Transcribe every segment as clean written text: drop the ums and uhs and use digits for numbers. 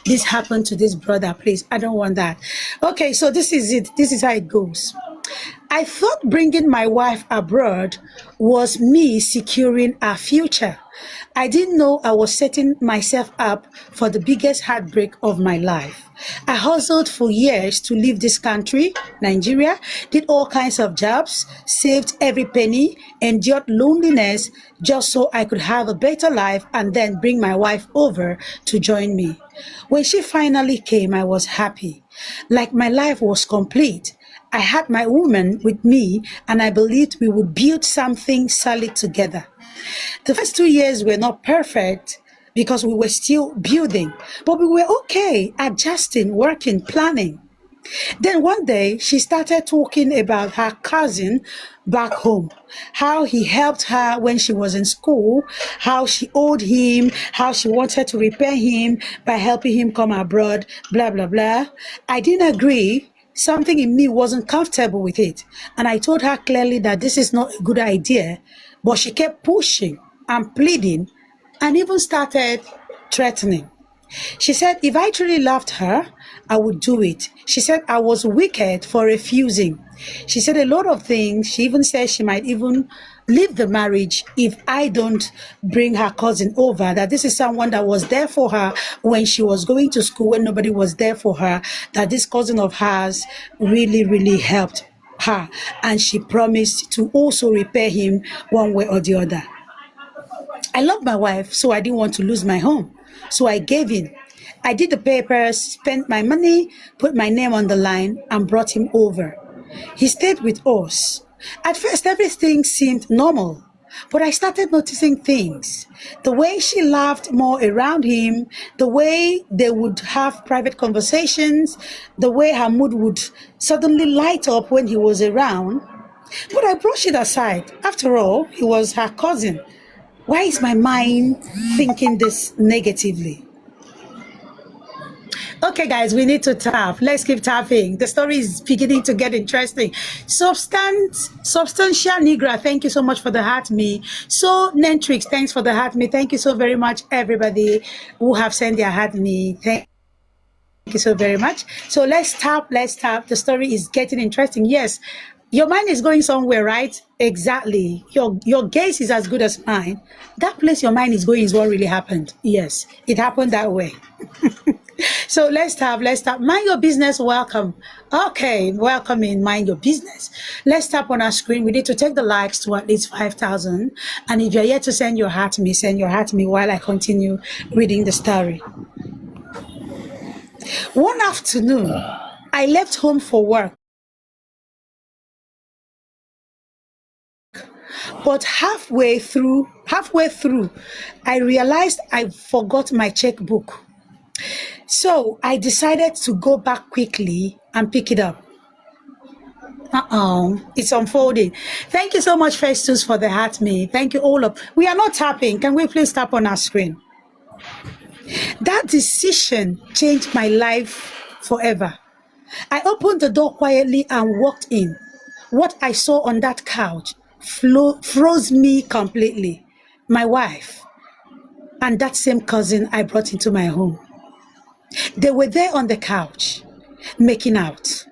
this happened to this brother. Please, I don't want that. Okay, so this is it. This is how it goes. I thought bringing my wife abroad was me securing our future. I didn't know I was setting myself up for the biggest heartbreak of my life. I hustled for years to leave this country, Nigeria, did all kinds of jobs, saved every penny, endured loneliness just so I could have a better life and then bring my wife over to join me. When she finally came, I was happy, like my life was complete. I had my woman with me and I believed we would build something solid together. The first 2 years were not perfect because we were still building, but we were okay, adjusting, working, planning. Then one day she started talking about her cousin back home, how he helped her when she was in school, how she owed him, how she wanted to repay him by helping him come abroad, blah, blah, blah. I didn't agree. Something in me wasn't comfortable with it. And I told her clearly that this is not a good idea, but she kept pushing and pleading and even started threatening. She said if I truly loved her, I would do it. She said I was wicked for refusing. She said a lot of things. She even said she might even leave the marriage if I don't bring her cousin over, that this is someone that was there for her when she was going to school, when nobody was there for her, that this cousin of hers really, really helped her. And she promised to also repay him one way or the other. I love my wife, so I didn't want to lose my home. So I gave in. I did the papers, spent my money, put my name on the line, and brought him over. He stayed with us. At first, everything seemed normal, but I started noticing things. The way she laughed more around him, the way they would have private conversations, the way her mood would suddenly light up when he was around. But I brushed it aside. After all, he was her cousin. Why is my mind thinking this negatively? Okay, guys, we need to tap. Let's keep tapping. The story is beginning to get interesting. Substantial Nigra, thank you so much for the heart me. So Nentrix, thanks for the heart me. Thank you so very much, everybody who have sent their heart me. Thank you so very much. So let's tap. Let's tap. The story is getting interesting. Yes, your mind is going somewhere, right? Exactly. Your gaze is as good as mine. That place your mind is going is what really happened. Yes, it happened that way. So let's tap. Mind your business, welcome. Okay, welcome in Mind Your Business. Let's tap on our screen. We need to take the likes to at least 5,000. And if you're yet to send your heart to me, send your heart to me while I continue reading the story. One afternoon, I left home for work. But halfway through, I realized I forgot my checkbook. So I decided to go back quickly and pick it up. It's unfolding. Thank you so much, Festus, for the heart me. Thank you all of. We are not tapping. Can we please tap on our screen? That decision changed my life forever. I opened the door quietly and walked in. What I saw on that couch froze me completely. My wife and that same cousin I brought into my home. They were there on the couch, making out.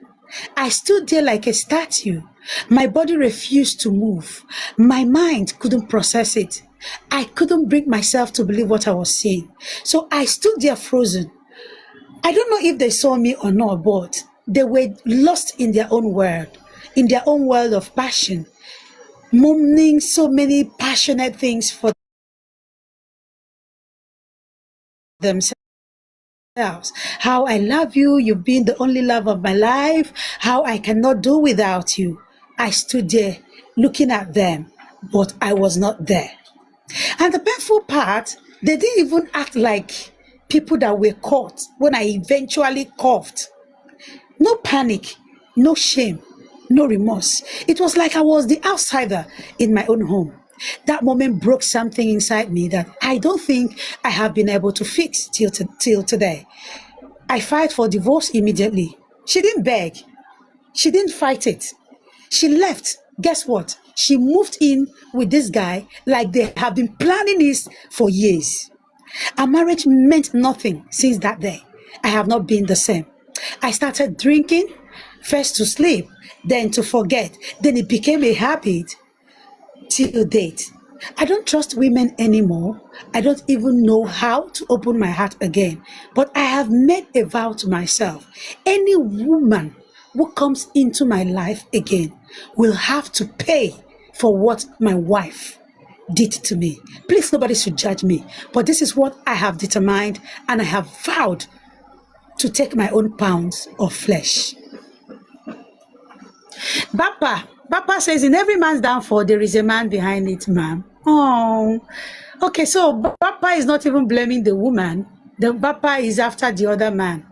I stood there like a statue. My body refused to move. My mind couldn't process it. I couldn't bring myself to believe what I was seeing. So I stood there frozen. I don't know if they saw me or not, but they were lost in their own world of passion, murmuring so many passionate things for themselves. How I love you, you've been the only love of my life, how I cannot do without you. I stood there looking at them, but I was not there. And the painful part, they didn't even act like people that were caught when I eventually coughed. No panic, no shame, no remorse. It was like I was the outsider in my own home. That moment broke something inside me that I don't think I have been able to fix till today. I filed for divorce immediately. She didn't beg. She didn't fight it. She left. Guess what? She moved in with this guy like they have been planning this for years. Our marriage meant nothing since that day. I have not been the same. I started drinking, first to sleep, then to forget. Then it became a habit till date. I don't trust women anymore. I don't even know how to open my heart again. But I have made a vow to myself. Any woman who comes into my life again will have to pay for what my wife did to me. Please, nobody should judge me. But this is what I have determined, and I have vowed to take my own pounds of flesh. Bappa says, in every man's downfall, there is a man behind it, ma'am. Oh, okay. So Bappa is not even blaming the woman. The Bappa is after the other man.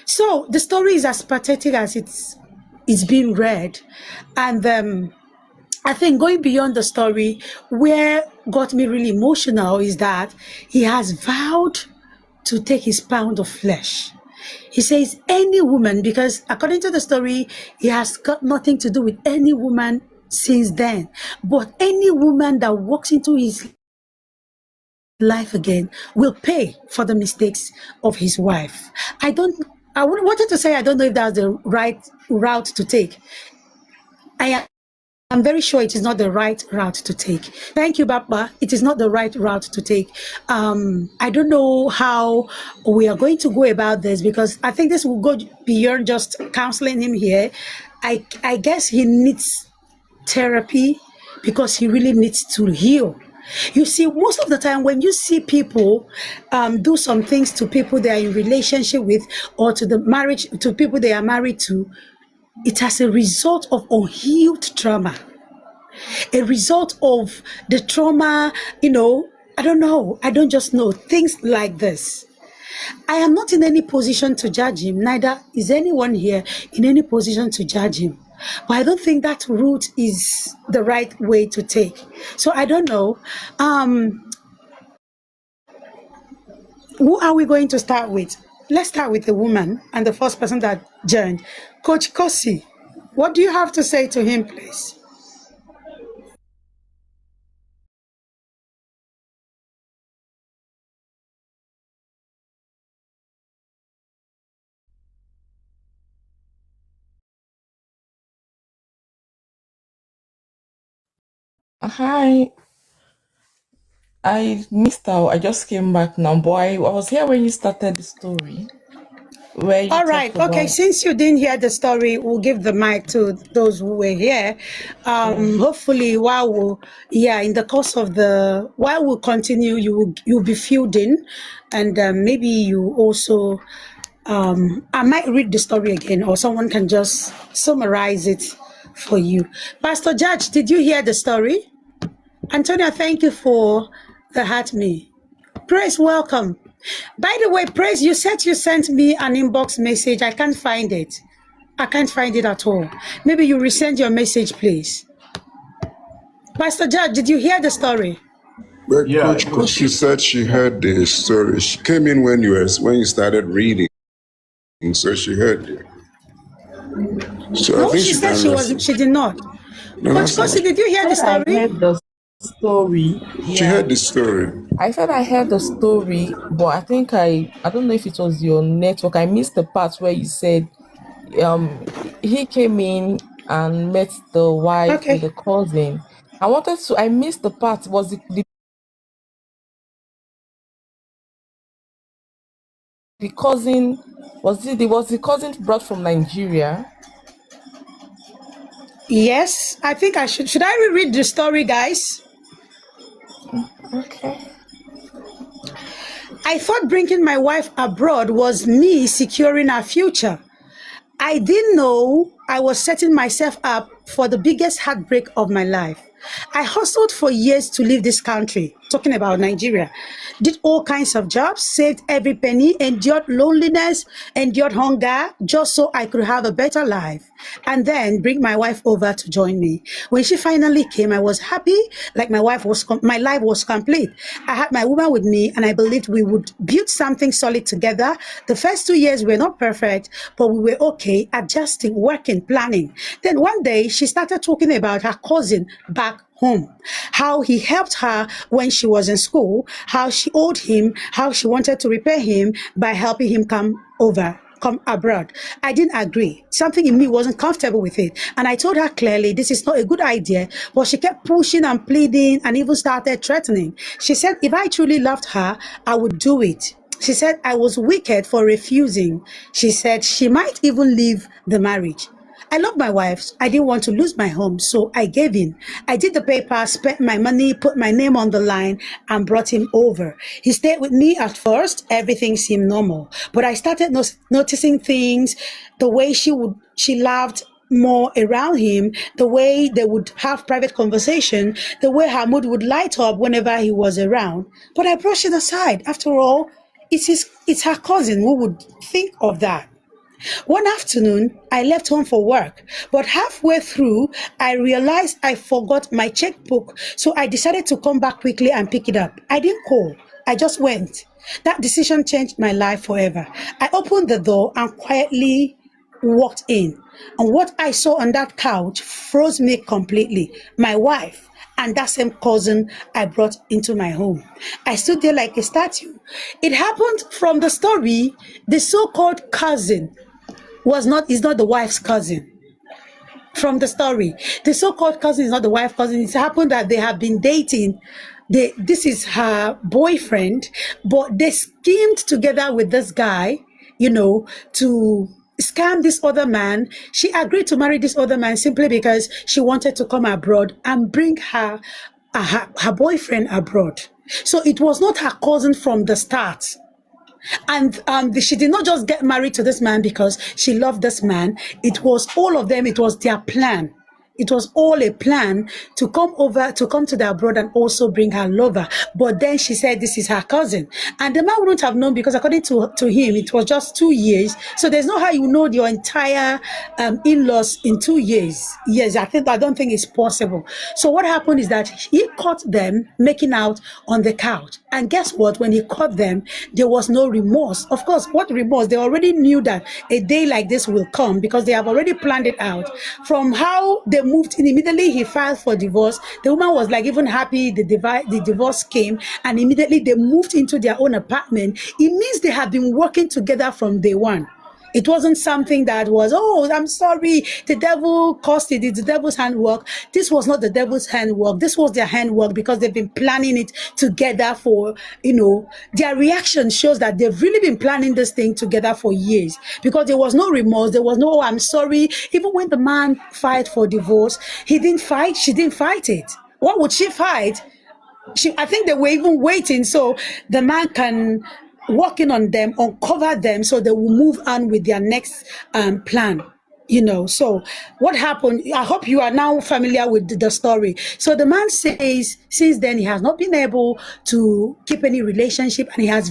So the story is as pathetic as it's being read. And I think going beyond the story, where got me really emotional is that he has vowed to take his pound of flesh. He says any woman, because according to the story, he has got nothing to do with any woman since then. But any woman that walks into his life again will pay for the mistakes of his wife. I wanted to say I don't know if that's the right route to take. I'm very sure it is not the right route to take. Thank you, Bappa. It is not the right route to take. I don't know how we are going to go about this, because I think this will go beyond just counseling him here. I guess he needs therapy, because he really needs to heal. You see, most of the time when you see people do some things to people they are in relationship with, or to people they are married to, it as a result of unhealed trauma, a result of the trauma, I don't know. I don't just know things like this. I am not in any position to judge him, neither is anyone here in any position to judge him. But I don't think that route is the right way to take. So I don't know. Who are we going to start with? Let's start with the woman and the first person that joined. Coach Kosi, what do you have to say to him, please? Hi, I missed out. I just came back now, but I was here when you started the story, where you All talked right. Okay. about. Since you didn't hear the story, we'll give the mic to those who were here. Yeah. Hopefully, in the course of while we continue, you'll be filled in, and maybe you also, I might read the story again, or someone can just summarize it for you. Pastor Judge, did you hear the story? Antonia, thank you for the heart me. Praise, welcome. By the way, Praise, you said you sent me an inbox message. I can't find it. I can't find it at all. Maybe you resend your message, please. Pastor Judge, did you hear the story? Well, Coach Kosi said she heard the story. She came in when you started reading, so she heard it. So I No, think she she said can. she did not. No, Coach that's not. Kosi, did you hear the I story? heard the story. She heard Yeah. the story. I said I heard the story, but I think I don't know if it was your network. I missed the part where you said he came in and met the wife with Okay. a cousin. I missed the part. Was the cousin, was the cousin brought from Nigeria? Yes, I think I should. Should I reread the story, guys? Okay. I thought bringing my wife abroad was me securing our future. I didn't know I was setting myself up for the biggest heartbreak of my life. I hustled for years to leave this country, talking about Nigeria. Did all kinds of jobs, saved every penny, endured loneliness, endured hunger, just so I could have a better life. And then bring my wife over to join me. When she finally came, I was happy, like my life was complete. I had my woman with me, and I believed we would build something solid together. The first 2 years were not perfect, but we were okay, adjusting, working, planning. Then one day, she started talking about her cousin back home, how he helped her when she was in school, how she owed him, how she wanted to repay him by helping him come abroad. I didn't agree. Something in me wasn't comfortable with it. And I told her clearly, this is not a good idea. But she kept pushing and pleading and even started threatening. She said, if I truly loved her, I would do it. She said, I was wicked for refusing. She said she might even leave the marriage. I love my wife. I didn't want to lose my home, so I gave in. I did the paper, spent my money, put my name on the line, and brought him over. He stayed with me at first. Everything seemed normal, but I started noticing things, the way she laughed more around him, the way they would have private conversation, the way her mood would light up whenever he was around. But I brushed it aside. After all, it's her cousin who would think of that. One afternoon, I left home for work, but halfway through, I realized I forgot my checkbook, so I decided to come back quickly and pick it up. I didn't call, I just went. That decision changed my life forever. I opened the door and quietly walked in, and what I saw on that couch froze me completely. My wife and that same cousin I brought into my home. I stood there like a statue. It happened from the story. The so-called cousin is not the wife's cousin. From the story, the so-called cousin is not the wife's cousin. It's happened that they have been dating. This is her boyfriend, but they schemed together with this guy, to scam this other man. She agreed to marry this other man simply because she wanted to come abroad and bring her boyfriend abroad. So it was not her cousin from the start. And she did not just get married to this man because she loved this man. It was all of them. It was their plan. It was all a plan to come to the abroad and also bring her lover. But then she said this is her cousin. And the man wouldn't have known because according to him, it was just 2 years. So there's no how you know your entire in-laws in 2 years. Yes, I don't think it's possible. So what happened is that he caught them making out on the couch. And guess what? When he caught them, there was no remorse. Of course, what remorse? They already knew that a day like this will come because they have already planned it out. From how they moved in, immediately he filed for divorce. The woman was like even happy the divorce came, and immediately they moved into their own apartment. It means they have been working together from day one. It wasn't something that was, oh, I'm sorry, the devil caused it, it's the devil's handwork. This was not the devil's handwork. This was their handwork because they've been planning it together for, their reaction shows that they've really been planning this thing together for years because there was no remorse. There was no, oh, I'm sorry. Even when the man filed for divorce, he didn't fight. She didn't fight it. What would she fight? I think they were even waiting so the man can work in on them, uncover them, so they will move on with their next plan. So what happened? I hope you are now familiar with the story. So the man says, since then he has not been able to keep any relationship, and he has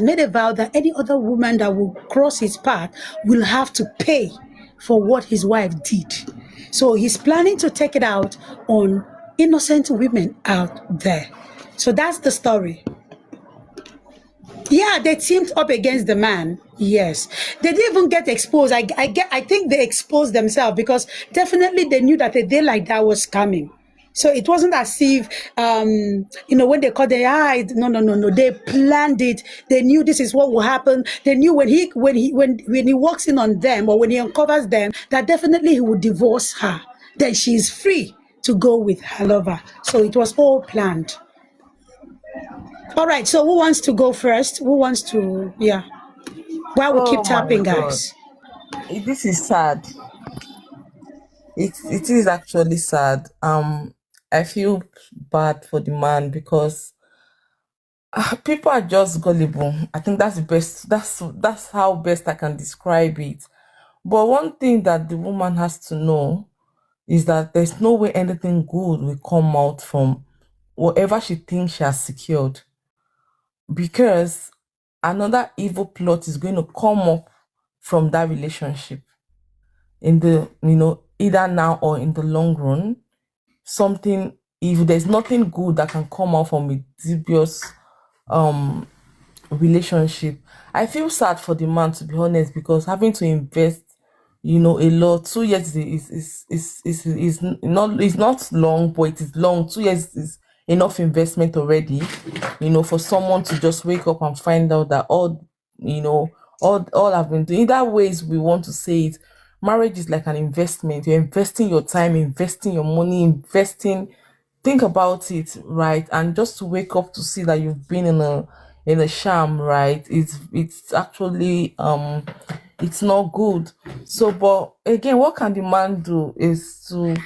made a vow that any other woman that will cross his path will have to pay for what his wife did. So he's planning to take it out on innocent women out there. So that's the story. Yeah, they teamed up against the man. Yes, they didn't even get exposed. I think they exposed themselves because definitely they knew that a day like that was coming. So it wasn't as if, when they caught their eyes, no. They planned it. They knew this is what will happen. They knew when he walks in on them or when he uncovers them, that definitely he would divorce her. Then she's free to go with her lover. So it was all planned. All right, so who wants to go first? Who wants to, While we keep Oh my tapping, God. guys. This is sad. It is actually sad. I feel bad for the man because people are just gullible. I think that's the best. That's how best I can describe it. But one thing that the woman has to know is that there's no way anything good will come out from whatever she thinks she has secured, because another evil plot is going to come up from that relationship in the either now or in the long run. Something, if there's nothing good that can come out from a dubious relationship, I feel sad for the man, to be honest, because having to invest a lot. 2 years is not long, but it is long. 2 years is enough investment already, for someone to just wake up and find out that you know all I've been doing. Either ways we want to say it, marriage is like an investment. You're investing your time, investing your money, investing. Think about it, right? And just to wake up to see that you've been in a sham, right? It's actually it's not good. So, but again, what can the man do is to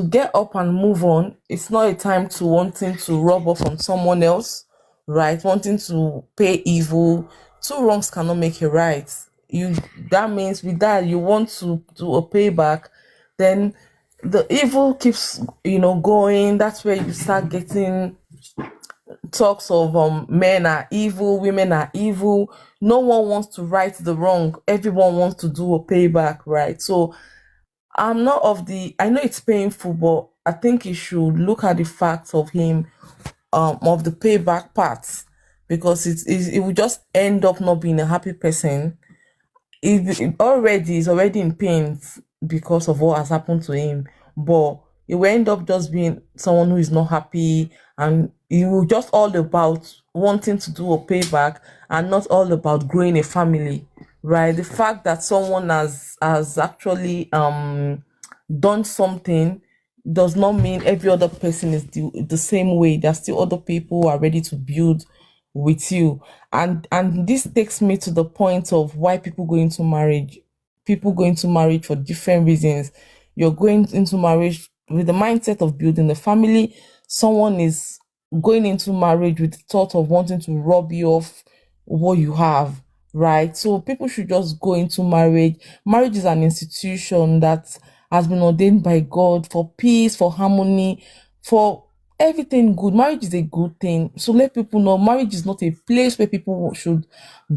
get up and move on. It's not a time to wanting to rub off on someone else, right? Wanting to pay evil. Two wrongs cannot make a right. You That means with that you want to do a payback, then the evil keeps going. That's where you start getting talks of men are evil, women are evil. No one wants to right the wrong. Everyone wants to do a payback, right? So I'm not of the. I know it's painful, but I think you should look at the facts of him, of the payback parts, because it will just end up not being a happy person. It already is already in pain because of what has happened to him, but it will end up just being someone who is not happy, and it will just all about wanting to do a payback and not all about growing a family, right? The fact that someone has actually done something does not mean every other person is the same way. There's still other people who are ready to build with you. And this takes me to the point of why people go into marriage for different reasons. You're going into marriage with the mindset of building a family. Someone is going into marriage with the thought of wanting to rob you of what you have, right? So people should just go into marriage. Marriage is an institution that has been ordained by God for peace, for harmony, for everything good. Marriage is a good thing. So let people know marriage is not a place where people should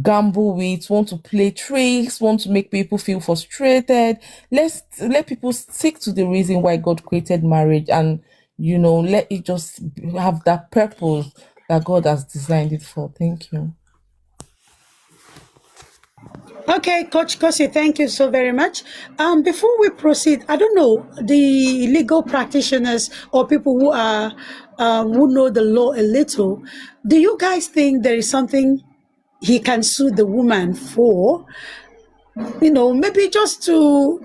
gamble with, want to play tricks, want to make people feel frustrated. Let people stick to the reason why God created marriage, and let it just have that purpose that God has designed it for. Thank you. Okay, Coach Kosi, thank you so very much. Before we proceed, I don't know the legal practitioners or people who know the law a little. Do you guys think there is something he can sue the woman for? Maybe just to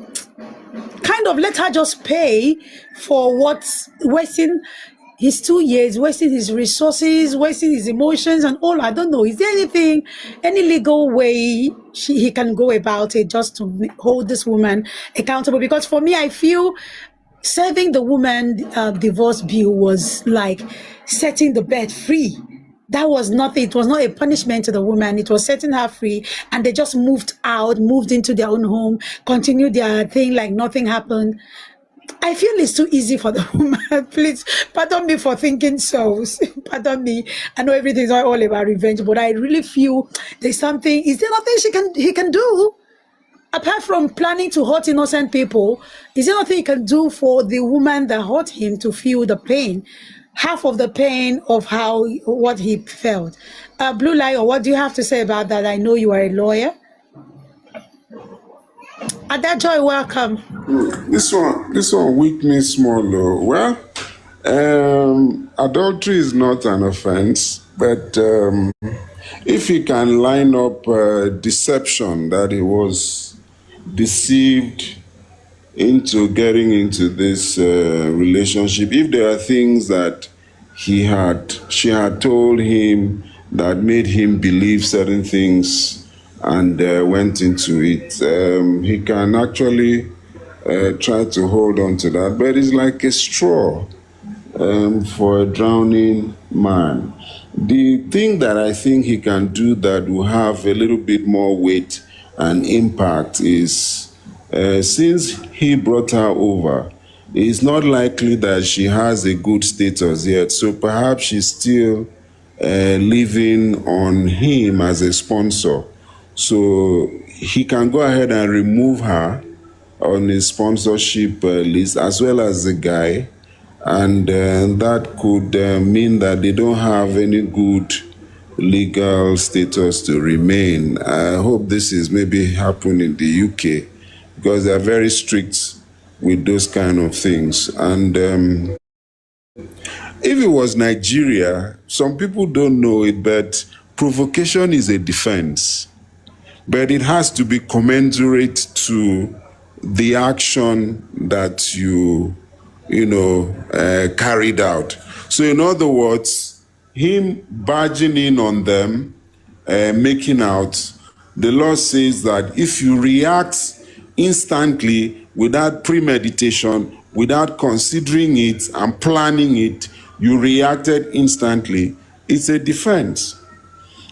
kind of let her just pay for what's wasting his 2 years, wasting his resources, wasting his emotions and all. I don't know. Is there any legal way he can go about it just to hold this woman accountable? Because for me, I feel serving the woman divorce bill was like setting the bed free. That was nothing. It was not a punishment to the woman. It was setting her free, and they just moved out, moved into their own home, continued their thing like nothing happened. I feel it's too easy for the woman. Please pardon me for thinking so. Pardon me. I know everything's not all about revenge, but I really feel there's something. Is there nothing he can do? Apart from planning to hurt innocent people, is there nothing he can do for the woman that hurt him to feel the pain? Half of the pain of what he felt. Blue Lion, what do you have to say about that? I know you are a lawyer. Adajoy, welcome. This one weak me small though. Well, adultery is not an offense, but if he can line up deception, that he was deceived into getting into this relationship, if there are things that she had told him that made him believe certain things and went into it, he can actually try to hold on to that, but it's like a straw for a drowning man. The thing that I think he can do that will have a little bit more weight and impact is, since he brought her over, it's not likely that she has a good status yet. So perhaps she's still living on him as a sponsor. So he can go ahead and remove her on his sponsorship list, as well as the guy. And that could mean that they don't have any good legal status to remain. I hope this is maybe happen in the UK because they are very strict with those kind of things. And if it was Nigeria, some people don't know it, but provocation is a defense. But it has to be commensurate to the action that carried out. So in other words, him barging in on them, making out, the law says that if you react instantly without premeditation, without considering it and planning it, you reacted instantly, it's a defense.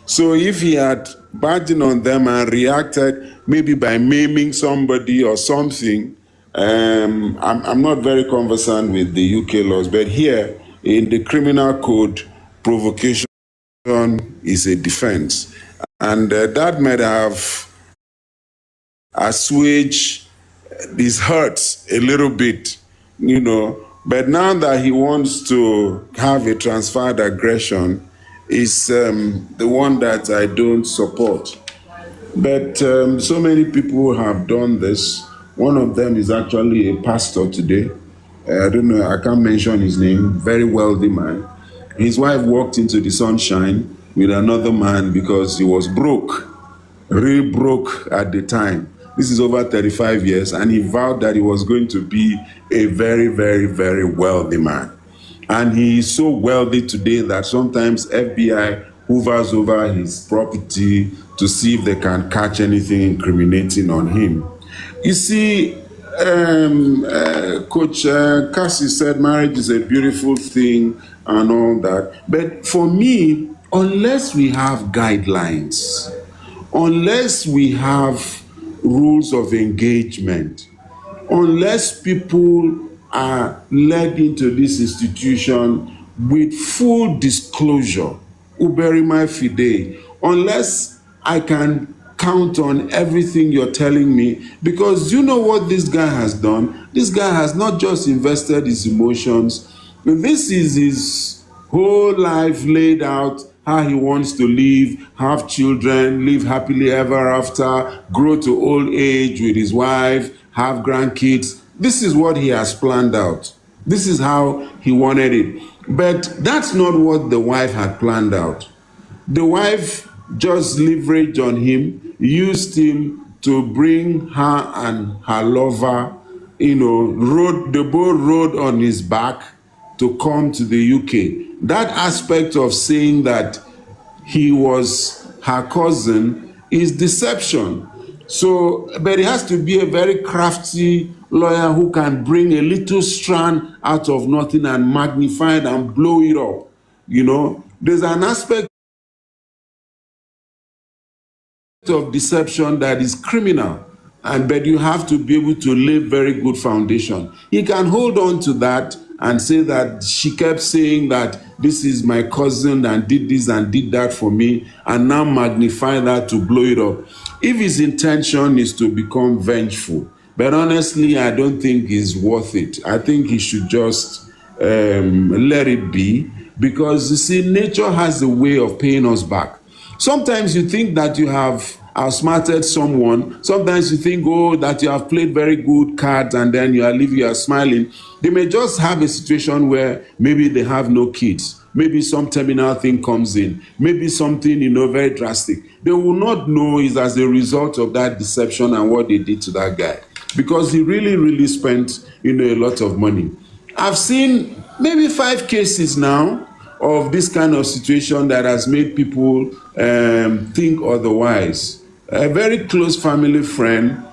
So if he had barged on them and reacted maybe by maiming somebody or something, I'm not very conversant with the UK laws, but here in the criminal code, provocation is a defense. And that might have assuaged his hurts a little bit, But now that he wants to have a transferred aggression, is the one that I don't support. But so many people have done this. One of them is actually a pastor today. I don't know, I can't mention his name, very wealthy man. His wife walked into the sunshine with another man because he was broke, really broke at the time. This is over 35 years, and he vowed that he was going to be a very, very, very wealthy man. And he is so wealthy today that sometimes FBI hovers over his property to see if they can catch anything incriminating on him. You see, Coach Cassie said marriage is a beautiful thing and all that. But for me, unless we have guidelines, unless we have rules of engagement, unless people are led into this institution with full disclosure, uberima fide, unless I can count on everything you're telling me, because you know what this guy has done? This guy has not just invested his emotions, this is his whole life laid out, how he wants to live, have children, live happily ever after, grow to old age with his wife, have grandkids. This is what he has planned out. This is how he wanted it. But that's not what the wife had planned out. The wife just leveraged on him, used him to bring her and her lover, the boat rode on his back to come to the UK. That aspect of saying that he was her cousin is deception. So, but it has to be a very crafty lawyer who can bring a little strand out of nothing and magnify it and blow it up. There's an aspect of deception that is criminal, but you have to be able to lay very good foundation. He can hold on to that and say that she kept saying that this is my cousin and did this and did that for me, and now magnify that to blow it up. If his intention is to become vengeful, but honestly, I don't think it's worth it. I think he should just let it be, because you see, nature has a way of paying us back. Sometimes you think that you have outsmarted someone. Sometimes you think, that you have played very good cards, and then you are leaving, you are smiling. They may just have a situation where maybe they have no kids. Maybe some terminal thing comes in. Maybe something, very drastic. They will not know is as a result of that deception and what they did to that guy. Because he really, really spent, a lot of money. I've seen maybe 5 cases now of this kind of situation that has made people think otherwise. A very close family friend,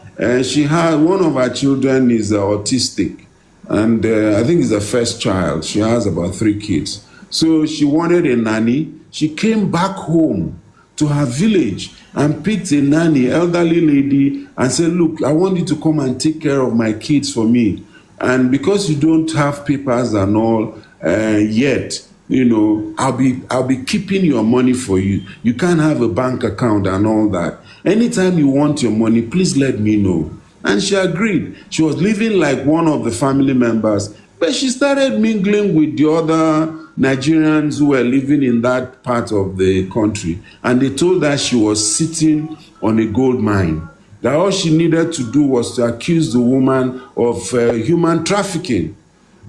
she had one of her children is autistic, and I think it's the first child. She has about 3 kids. So she wanted a nanny. She came back home to her village and picked a nanny, elderly lady, and said, look, I want you to come and take care of my kids for me. And because you don't have papers and all yet, I'll be keeping your money for you. You can't have a bank account and all that. Anytime you want your money, please let me know. And she agreed. She was living like one of the family members, but she started mingling with the other Nigerians who were living in that part of the country, and they told her she was sitting on a gold mine. That all she needed to do was to accuse the woman of human trafficking,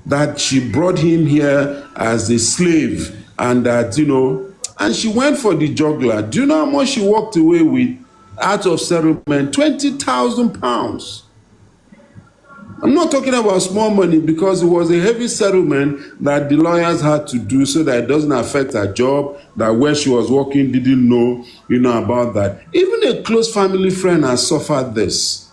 that she brought him here as a slave, and that, and she went for the juggler. Do you know how much she walked away with out of settlement? £20,000. I'm not talking about small money, because it was a heavy settlement that the lawyers had to do so that it doesn't affect her job, that where she was working didn't know, about that. Even a close family friend has suffered this,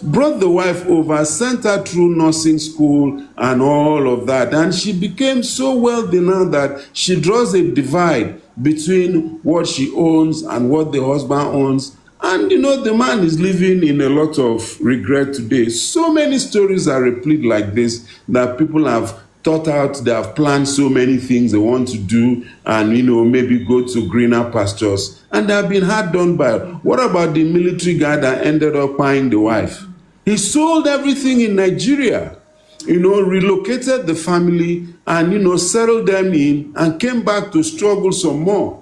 brought the wife over, sent her through nursing school and all of that. And she became so wealthy now that she draws a divide between what she owns and what the husband owns. And the man is living in a lot of regret today. So many stories are replete like this, that people have thought out, they have planned so many things they want to do, and maybe go to greener pastures, and they have been hard done by. What about the military guy that ended up buying the wife? He sold everything in Nigeria, relocated the family, and settled them in, and came back to struggle some more.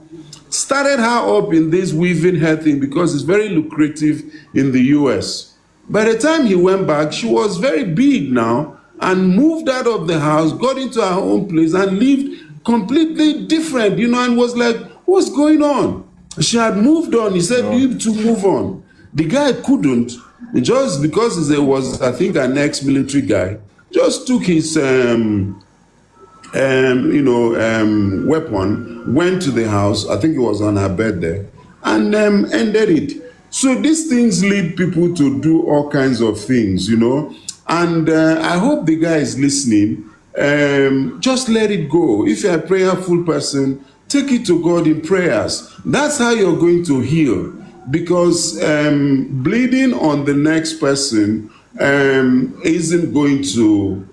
Started her up in this weaving hair thing because it's very lucrative in the US. By the time he went back, she was very big now, and moved out of the house, got into her own place, and lived completely different, and was like, what's going on? She had moved on. He said, you need to move on. The guy couldn't, just because he was, I think, an ex-military guy, just took his weapon, went to the house, I think it was on her bed there, and ended it. So these things lead people to do all kinds of things, and I hope the guy is listening. Just let it go. If you're a prayerful person, take it to God in prayers. That's how you're going to heal, because bleeding on the next person isn't going to,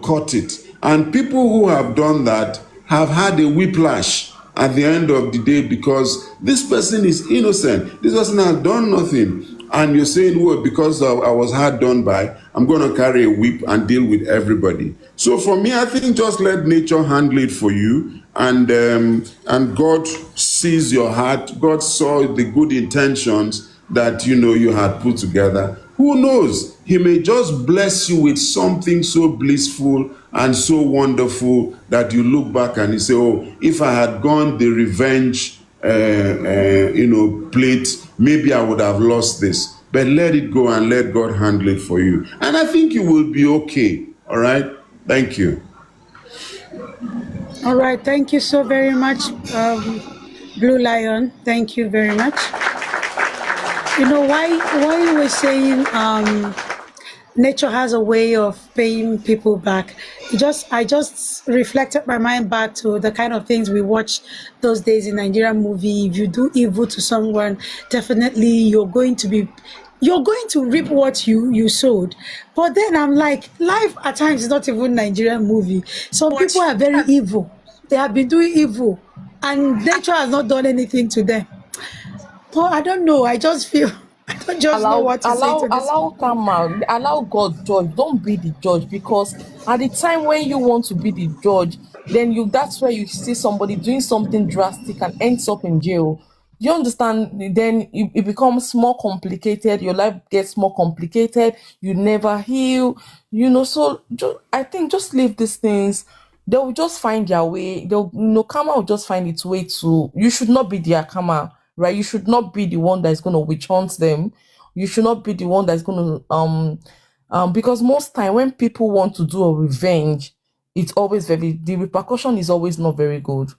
cut it. And people who have done that have had a whiplash at the end of the day, because this person is innocent. This person has done nothing. And you're saying, well, because I was hard done by, I'm going to carry a whip and deal with everybody. So for me, I think just let nature handle it for you. And God sees your heart. God saw the good intentions that, you had put together. Who knows? He may just bless you with something so blissful and so wonderful that you look back and you say, oh, if I had gone the revenge plate, maybe I would have lost this. But let it go and let God handle it for you. And I think you will be okay. All right? Thank you. All right. Thank you so very much, Blue Lion. Thank you very much. Why you were saying nature has a way of paying people back. I just reflected my mind back to the kind of things we watch those days in Nigerian movie. If you do evil to someone, definitely you're going to reap what you sowed. But then I'm like, life at times is not even Nigerian movie. Some people are very evil. They have been doing evil, and nature has not done anything to them. But I don't know. I just feel I don't just know allow what to say allow to this. allow karma, allow God judge. Don't be the judge, because at the time when you want to be the judge, then that's where you see somebody doing something drastic and ends up in jail. You understand? Then it becomes more complicated. Your life gets more complicated. You never heal. So I think just leave these things. They will just find their way. They'll, karma will just find its way to. You should not be their karma, right? You should not be the one that is going to witch hunt them. You should not be the one that's going to because most time when people want to do a revenge, it's always the repercussion is always not very good.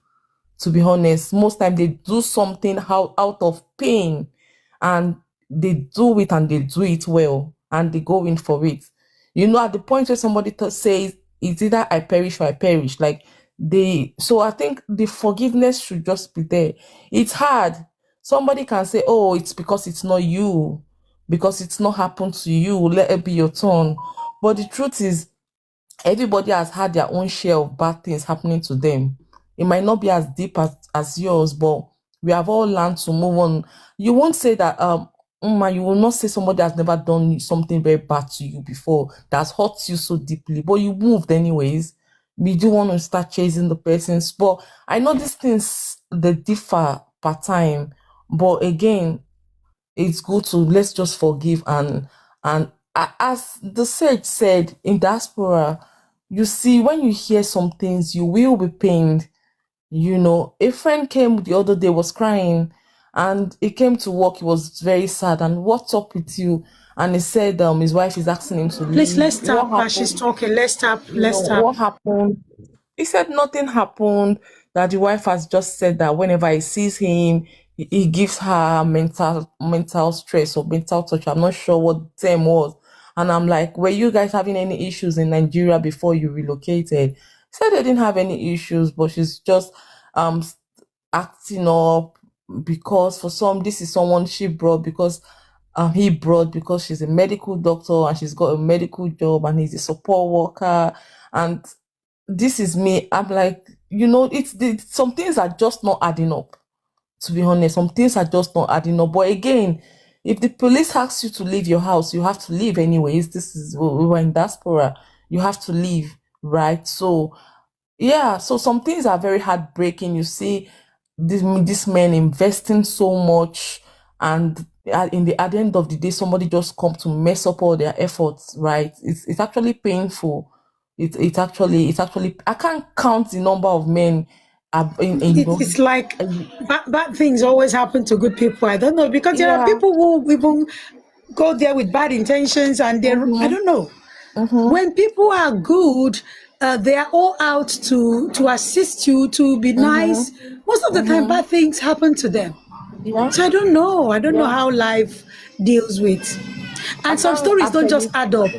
To be honest, most time they do something out of pain, and they do it and they do it well, and they go in for it. At the point where somebody says it's either I perish or I perish, like so I think the forgiveness should just be there. It's hard. Somebody can say, oh, it's because it's not you, because it's not happened to you, let it be your turn. But the truth is, everybody has had their own share of bad things happening to them. It might not be as deep as yours, but we have all learned to move on. You won't say that you will not say somebody has never done something very bad to you before, that's hurt you so deeply, but you moved anyways. we do want to start chasing the persons. But I know these things they differ per time. But again, it's good to let's just forgive and as the sage said in diaspora, you see, when you hear some things, you will be pained. A friend came the other day, was crying, and he came to work. He was very sad. And what's up with you? And he said, his wife is asking him to Please, leave. let's What stop. She's happened? talking. Let's stop. Let's stop. What happened? He said nothing happened, that the wife has just said that whenever he sees him, he gives her mental stress or mental torture. I'm not sure what the term was. And I'm like, were you guys having any issues in Nigeria before you relocated? He said they didn't have any issues, but she's just um acting up because for some this is someone she brought because he brought because she's a medical doctor and she's got a medical job and he's a support worker. And this is me. I'm like, some things are just not adding up. To be honest, some things are just not adding up. But again, if the police asks you to leave your house, you have to leave anyways. This is we were in diaspora. You have to leave, right? So yeah, so some things are very heartbreaking. You see this man investing so much, and at the end of the day, somebody just come to mess up all their efforts, right? It's actually painful. It's actually I can't count the number of men It's like bad things always happen to good people. I don't know, because there are yeah. people who even go there with bad intentions, and I Mm-hmm, don't know. mm-hmm, When people are good, they are all out to assist you, to be mm-hmm, nice. Most of the time, mm-hmm. bad things happen to them. Yeah, So I don't know. I don't know yeah. how life deals with. I And some can't stories don't just actually. add up.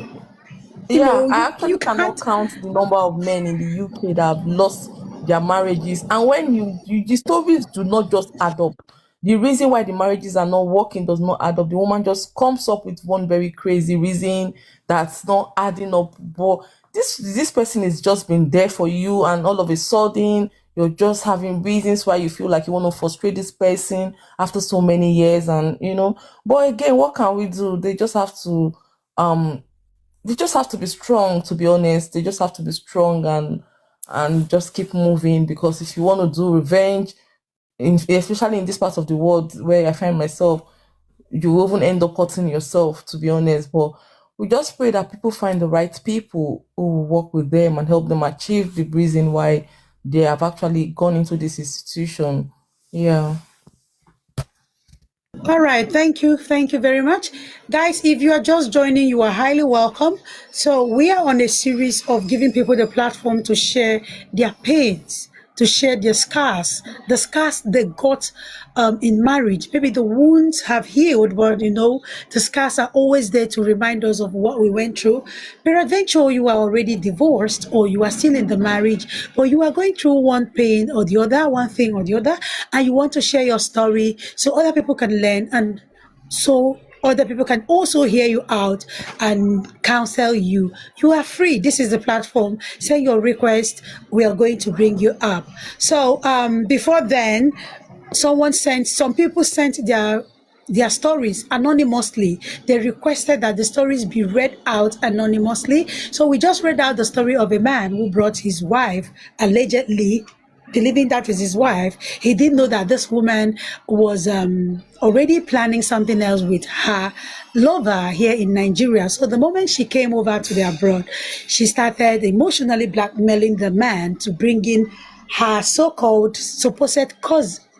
Yeah, I You actually can't. cannot count the number of men in the UK that have lost their marriages. And when the stories do not just add up. The reason why the marriages are not working does not add up. The woman just comes up with one very crazy reason that's not adding up. But this person has just been there for you, and all of a sudden you're just having reasons why you feel like you want to frustrate this person after so many years, and But again, what can we do? Um they just have to be strong, to be honest. They just have to be strong and just keep moving, because if you want to do revenge, especially in this part of the world where I find myself, you will even end up hurting yourself, to be honest. But we just pray that people find the right people who will work with them and help them achieve the reason why they have actually gone into this institution. Yeah. All right, thank you. Thank you very much. Guys, if you are just joining, you are highly welcome. So, we are on a series of giving people the platform to share their pains, to share their scars, the scars they got in marriage. Maybe the wounds have healed, but the scars are always there to remind us of what we went through. Peradventure, you are already divorced or you are still in the marriage, but you are going through one pain or the other, one thing or the other, and you want to share your story so other people can learn, and so other people can also hear you out and counsel you. You are free. This is the platform. Send your request. We are going to bring you up. So before then, some people sent their stories anonymously. They requested that the stories be read out anonymously. So we just read out the story of a man who brought his wife, allegedly believing that is his wife. He didn't know that this woman was already planning something else with her lover here in Nigeria. So the moment she came over to the abroad, she started emotionally blackmailing the man to bring in her so-called supposed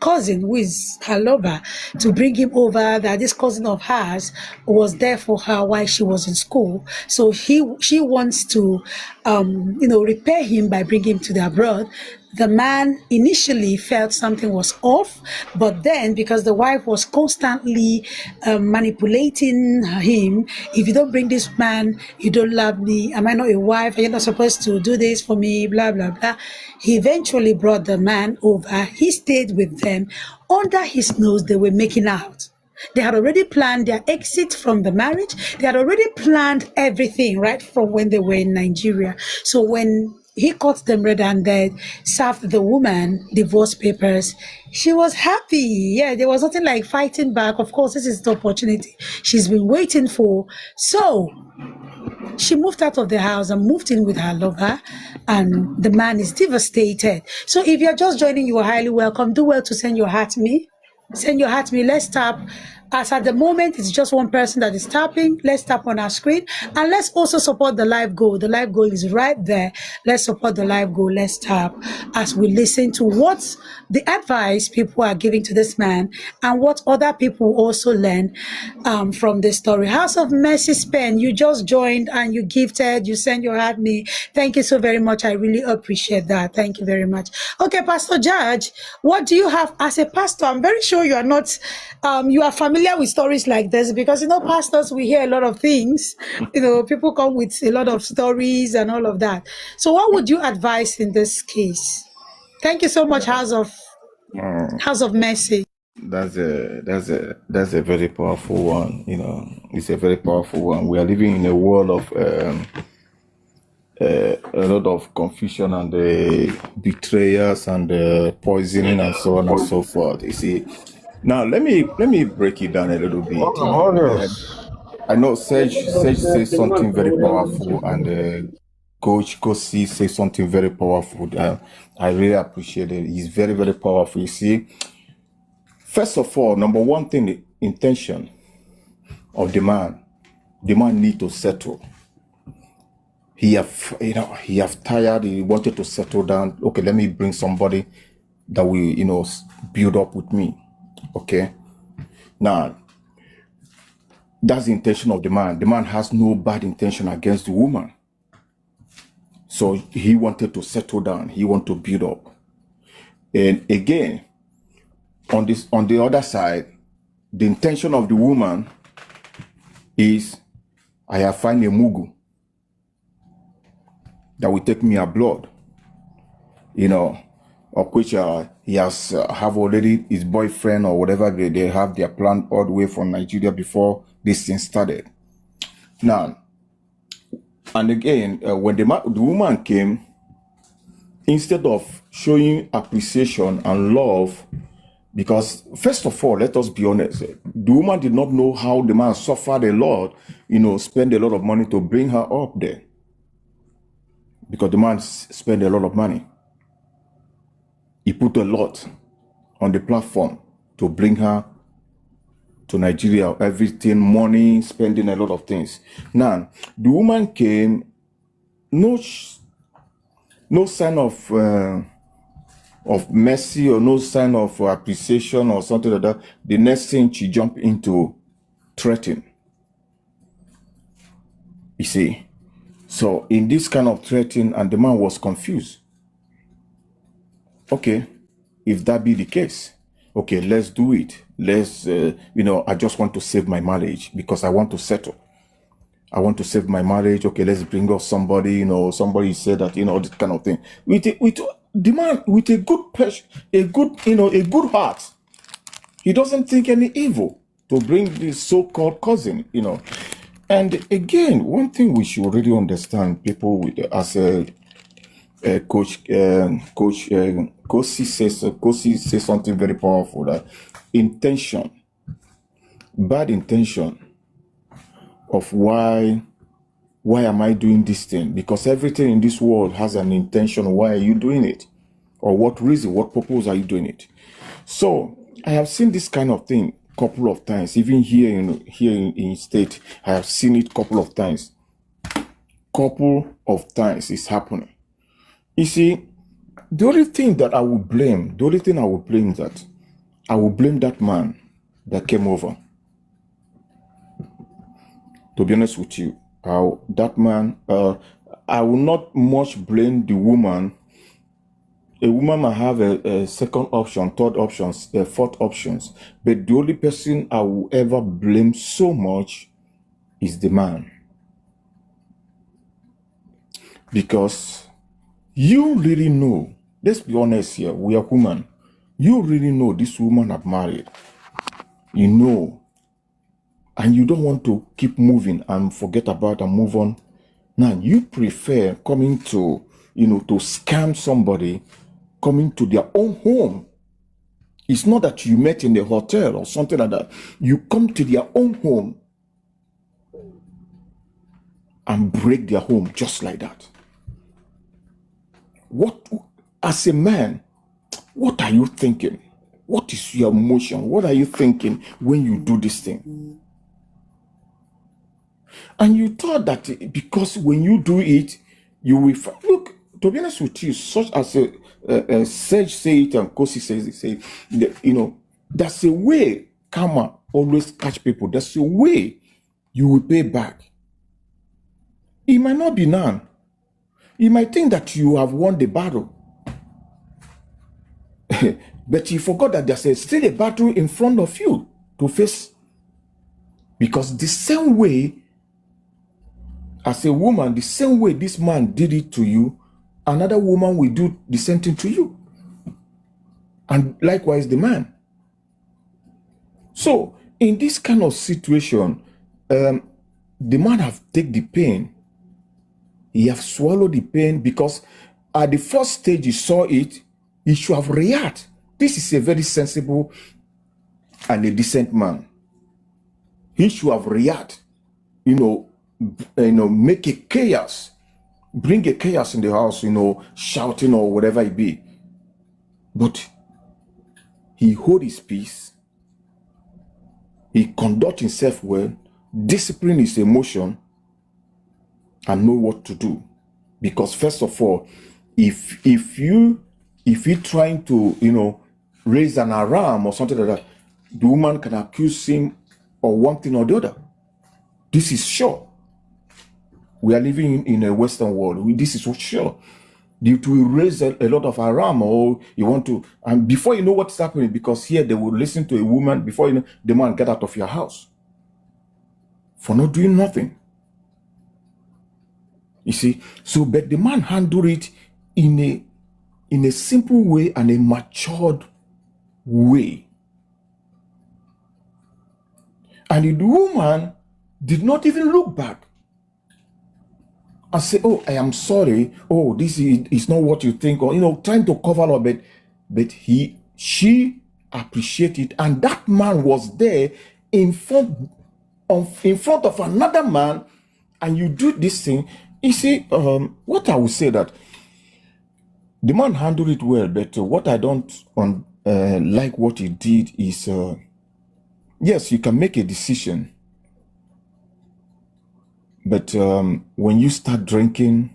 cousin, who is her lover, to bring him over, that this cousin of hers was there for her while she was in school. So she wants to repair him by bringing him to the abroad. The man initially felt something was off, but then because the wife was constantly manipulating him, if you don't bring this man, you don't love me. Am I not a wife? Are you not supposed to do this for me? Blah, blah, blah. He eventually brought the man over. He stayed with them. Under his nose, they were making out. They had already planned their exit from the marriage. They had already planned everything right from when they were in Nigeria. So when he caught them red-handed, served the woman divorce papers, she was happy. Yeah, there was nothing like fighting back. Of course, this is the opportunity she's been waiting for. So She moved out of the house and moved in with her lover, and the man is devastated. So if you're just joining, you are highly welcome. Do well to send your heart me. Send your heart me. Let's tap. As at the moment, it's just one person that is tapping. Let's tap on our screen. And let's also support the live goal. The live goal is right there. Let's support the live goal. Let's tap as we listen to what the advice people are giving to this man and what other people also learn from this story. House of Mercy Spen, you just joined and you gifted, you sent your heart me. Thank you so very much. I really appreciate that. Thank you very much. Okay, Pastor Judge, what do you have as a pastor? I'm very sure you are not, you are familiar with stories like this because, pastors, we hear a lot of things. People come with a lot of stories and all of that. So what would you advise in this case? Thank you so much, House of Mercy. That's a very powerful one. It's a very powerful one. We are living in a world of a lot of confusion and betrayers and poisoning and so on and so forth. You see, now let me break it down a little bit. Hold on. I know Serge says something very powerful, and Coach Kosi says something very powerful. I really appreciate it. He's very, very powerful. You see, first of all, number one thing, the intention of the man need to settle. He have tired. He wanted to settle down. Okay, let me bring somebody that will, build up with me. Okay. Now, that's the intention of the man. The man has no bad intention against the woman. So he wanted to settle down. He wanted to build up. And again, on the other side, the intention of the woman is, I have found a mugu that will take me abroad, of which he has have already his boyfriend or whatever they have their plan all the way from Nigeria before this thing started. Now, and again, when the woman came, instead of showing appreciation and love, because first of all, let us be honest, the woman did not know how the man suffered a lot, spend a lot of money to bring her up there. Because the man spent a lot of money. He put a lot on the platform to bring her to Nigeria, everything, money, spending a lot of things. Now, the woman came, no sign of mercy or no sign of appreciation or something like that. The next thing she jumped into threatening. You see? So in this kind of threatening, and the man was confused. Okay, if that be the case, okay, let's do it. Let's, I just want to save my marriage because I want to settle. I want to save my marriage. Okay, let's bring up somebody, somebody said that, this kind of thing. With the man with a good passion, a good heart. He doesn't think any evil to bring this so-called cousin, And again, one thing we should really understand, people with as a Coach Kosi says something very powerful, that intention, bad intention of why am I doing this thing? Because everything in this world has an intention. Why are you doing it? Or what reason, what purpose are you doing it? So I have seen this kind of thing couple of times, even here in state. I have seen it couple of times. Couple of times it's happening. You see, the only thing that I will blame, is that I will blame that man that came over. To be honest with you, that man, I will not much blame the woman. A woman might have a second option, third options, fourth options. But the only person I will ever blame so much is the man. Because you really know, let's be honest here, we are women. You really know this woman have married. You know. And you don't want to keep moving and forget about and move on. Now, you prefer coming to, to scam somebody, coming to their own home. It's not that you met in the hotel or something like that. You come to their own home. and break their home just like that. What, as a man, what are you thinking? What is your emotion? What are you thinking when you do this thing? And you thought that because when you do it, you will look. To be honest with you, such as Serge say it and Kosi says it, say, there's a way karma always catch people. There's a way you will pay back. It might not be none. You might think that you have won the battle. But you forgot that there's still a battle in front of you to face. Because the same way, as a woman, the same way this man did it to you, another woman will do the same thing to you. And likewise the man. So, in this kind of situation, the man have taken the pain. He have swallowed the pain because at the first stage he saw it, he should have reacted. This is a very sensible and a decent man. He should have reacted, make a chaos, bring a chaos in the house, shouting or whatever it be. But he hold his peace. He conduct himself well, discipline his emotion, and know what to do. Because first of all, if you trying to, raise an alarm or something like that, the woman can accuse him of one thing or the other. This is sure. We are living in a Western world. This is sure. You will raise a lot of alarm, or you want to, and before you know what's happening, because here they will listen to a woman, before you know, the man get out of your house for not doing nothing. You see, so but the man handled it in a simple way and a matured way. And the woman did not even look back and say, oh, I am sorry. Oh, this is not what you think, or trying to cover up, but she appreciated, and that man was there in front of another man, and you do this thing. You see, what I would say that the man handled it well, but what I don't like what he did is, yes, you can make a decision, but when you start drinking,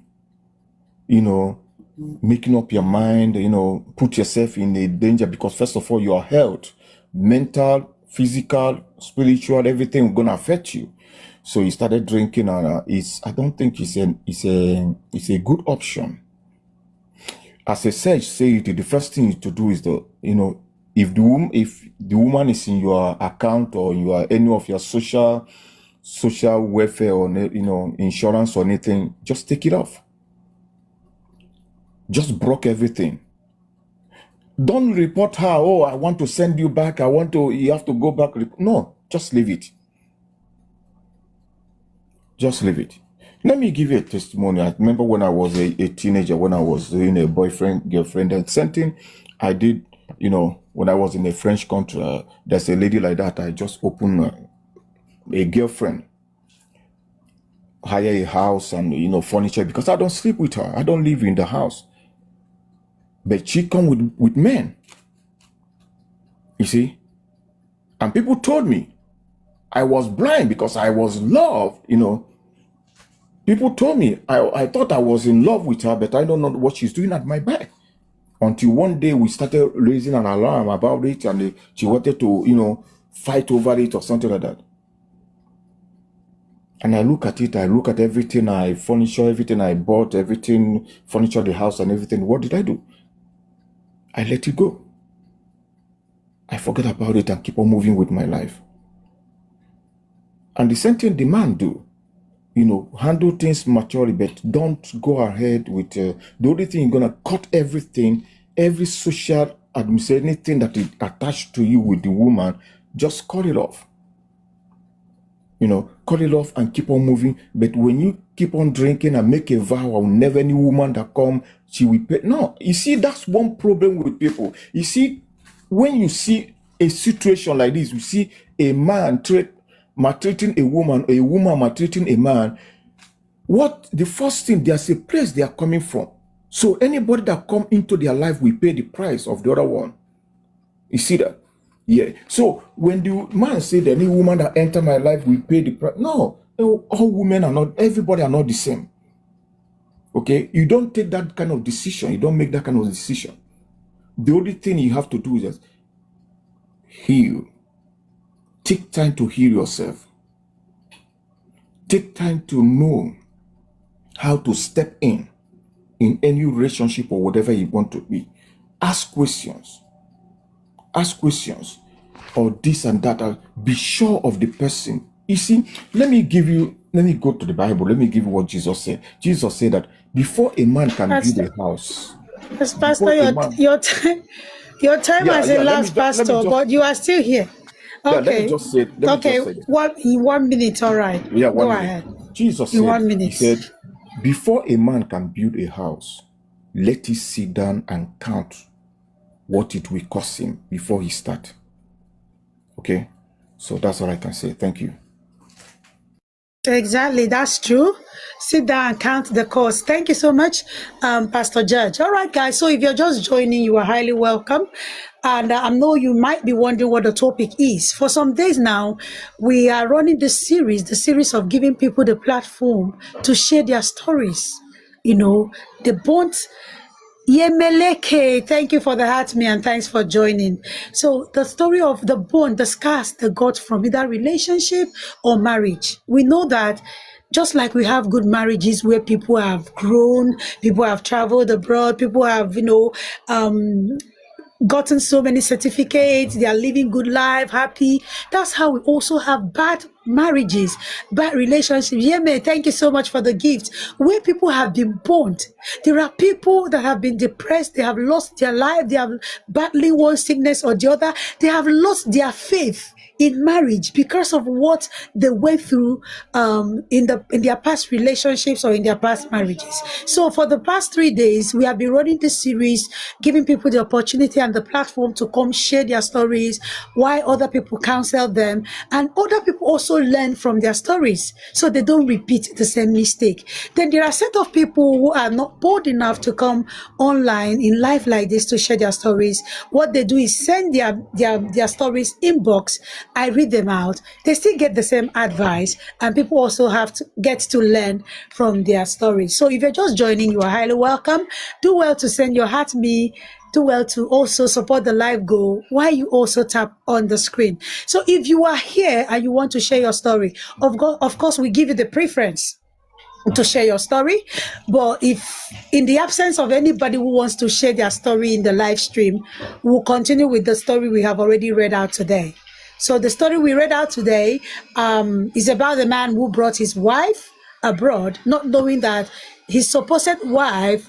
making up your mind, put yourself in a danger, because first of all, your health, mental, physical, spiritual, everything gonna affect you. So he started drinking, and I don't think it's a good option. As I said, the first thing to do is if the woman is in your account or any of your social welfare or insurance or anything, just take it off. Just block everything. Don't report her. Oh, I want to send you back. You have to go back. No, just leave it. Just leave it. Let me give you a testimony. I remember when I was a teenager, when I was doing a boyfriend, girlfriend, and something I did, when I was in a French country, there's a lady like that. I just opened a girlfriend, hire a house and, furniture, because I don't sleep with her. I don't live in the house. But she come with men. You see? And people told me I was blind because I was loved, People told me I thought I was in love with her, but I don't know what she's doing at my back. Until one day we started raising an alarm about it, and she wanted to, fight over it or something like that. And I look at it, I look at everything, everything I bought, everything, furniture, the house and everything. What did I do? I let it go. I forget about it and keep on moving with my life. And the same thing the man do. Handle things maturely, but don't go ahead with the only thing you're gonna cut everything, every social administration, anything that is attached to you with the woman, just cut it off. Cut it off and keep on moving. But when you keep on drinking and make a vow, I'll never any woman that come, she will pay. No, you see, that's one problem with people. You see, when you see a situation like this, you see a man maltreating a woman maltreating a man, What the first thing, there's a place they are coming from. So anybody that come into their life will pay the price of the other one. You see that? Yeah. So when the man said any woman that enter my life will pay the price. No, all women are not, everybody are not the same. Okay, you don't take that kind of decision. You don't make that kind of decision. The only thing you have to do is just heal. Take time to heal yourself. Take time to know how to step in any relationship or whatever you want to be. Ask questions. Ask questions. Or this and that. Be sure of the person. You see, let me go to the Bible. Let me give you what Jesus said. Jesus said that before a man can build a house, Pastor, your time has elapsed, Pastor, but you are still here. Okay. Let me just say. In 1 minute, all right. Yeah, go ahead. Jesus said, 1 minute. He said, before a man can build a house, let him sit down and count what it will cost him before he start. Okay? So that's all I can say. Thank you. Exactly, that's true. Sit down and count the cost. Thank you so much, Pastor Judge. All right, guys. So if you're just joining, you are highly welcome. And I know you might be wondering what the topic is. For some days now, we are running the series of giving people the platform to share their stories. You know, the bond. Yemeleke, thank you for the heart, me, and thanks for joining. So the story of the bond, the scars they got from either relationship or marriage. We know that just like we have good marriages where people have grown, people have traveled abroad, people have, gotten so many certificates, they are living good life, happy. That's how we also have bad marriages, bad relationships. Yeah, man, thank you so much for the gift. Where people have been burnt. There are people that have been depressed, they have lost their life, they have battling one sickness or the other, they have lost their faith in marriage because of what they went through in their past relationships or in their past marriages. So for the past 3 days, we have been running this series, giving people the opportunity and the platform to come share their stories, why other people counsel them, and other people also learn from their stories so they don't repeat the same mistake. Then there are a set of people who are not bold enough to come online in life like this to share their stories. What they do is send their stories inbox. I read them out. They still get the same advice, and people also have to get to learn from their stories. So if you're just joining, you are highly welcome. Do well to send your heart me. Do well to also support the live goal while you also tap on the screen. So if you are here and you want to share your story, of course, we give you the preference to share your story. But if in the absence of anybody who wants to share their story in the live stream, we'll continue with the story we have already read out today. So the story we read out today is about the man who brought his wife abroad, not knowing that his supposed wife